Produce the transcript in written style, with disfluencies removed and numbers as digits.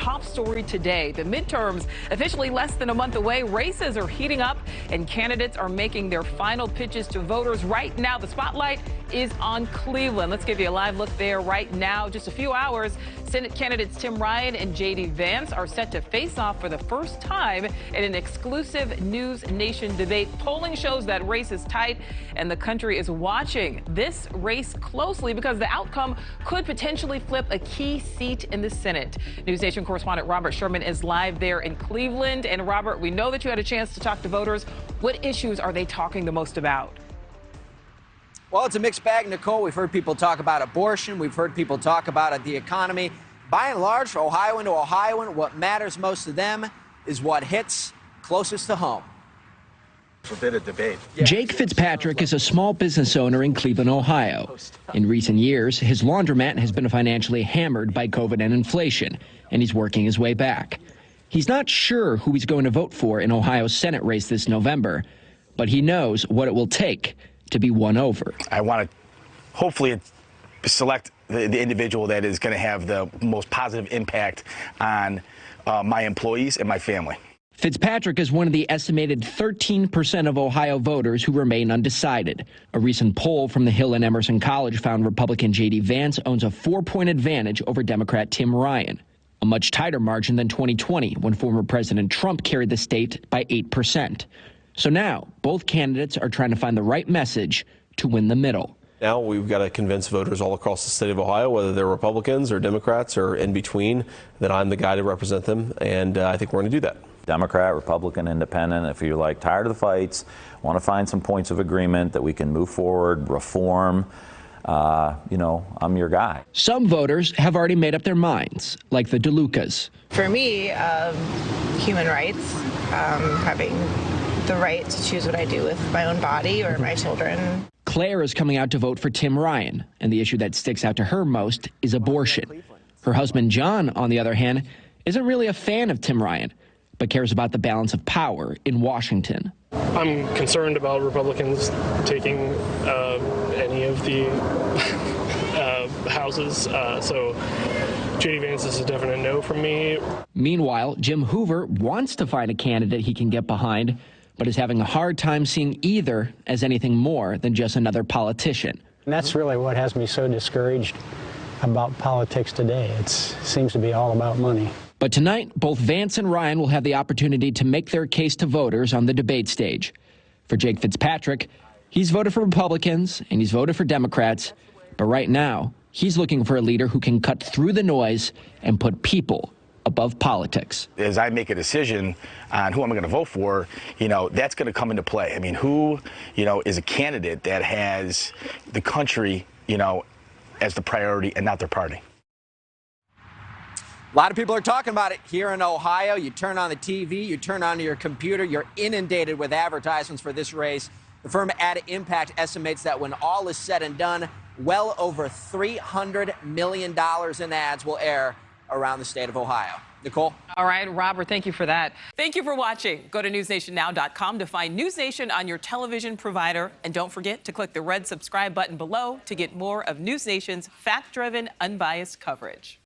top story today. The midterms officially less than a month away. Races are heating up and candidates are making their final pitches to voters. Right now, the spotlight is on Cleveland. Let's give you a live look there right now. Just a few hours, Senate candidates Tim Ryan and Vance are set to face off for the first time in an exclusive NewsNation debate. Polling shows that race is tight and the country is watching this race closely because the outcome could potentially flip a key seat in the Senate. NewsNation correspondent Robert Sherman is live there in Cleveland. And Robert, we know that you had a chance to talk to voters. What issues are they talking the most about? Well, it's a mixed bag, Nicole. We've heard people talk about abortion. We've heard people talk about the economy. By and large, Ohioan to Ohioan, what matters most to them is what hits closest to home. A bit of debate. Jake Fitzpatrick is a small business owner in Cleveland, Ohio. In recent years, his laundromat has been financially hammered by COVID and inflation, and he's working his way back. He's not sure who he's going to vote for in Ohio's Senate race this November, but he knows what it will take to be won over. I want to hopefully select the individual that is going to have the most positive impact on my employees and my family. Fitzpatrick is one of the estimated 13% of Ohio voters who remain undecided. A recent poll from the Hill and Emerson College found Republican J.D. Vance owns a 4-point advantage over Democrat Tim Ryan, a much tighter margin than 2020 when former President Trump carried the state by 8%. So now both candidates are trying to find the right message to win the middle. Now we've got to convince voters all across the state of Ohio, whether they're Republicans or Democrats or in between, that I'm the guy to represent them, and I think we're going to do that. Democrat, Republican, Independent, if you're like tired of the fights, want to find some points of agreement that we can move forward, reform, I'm your guy. Some voters have already made up their minds, like the DeLucas. For me, human rights, having the right to choose what I do with my own body or my children. Claire is coming out to vote for Tim Ryan, and the issue that sticks out to her most is abortion. Her husband, John, on the other hand, isn't really a fan of Tim Ryan, but cares about the balance of power in Washington. I'm concerned about Republicans taking any of the houses, so J.D. Vance is a definite no from me. Meanwhile, Jim Hoover wants to find a candidate he can get behind, but is having a hard time seeing either as anything more than just another politician. And that's really what has me so discouraged about politics today. It seems to be all about money. But tonight, both Vance and Ryan will have the opportunity to make their case to voters on the debate stage. For Jake Fitzpatrick, he's voted for Republicans and he's voted for Democrats, but right now, he's looking for a leader who can cut through the noise and put people above politics. As I make a decision on who I'm going to vote for, that's going to come into play. I mean, who, is a candidate that has the country, as the priority and not their party. A lot of people are talking about it here in Ohio. You turn on the TV, you turn on your computer, you're inundated with advertisements for this race. The firm Ad Impact estimates that when all is said and done, well over $300 million in ads will air around the state of Ohio. Nicole? All right, Robert, thank you for that. Thank you for watching. Go to newsnationnow.com to find NewsNation on your television provider. And don't forget to click the red subscribe button below to get more of NewsNation's fact-driven, unbiased coverage.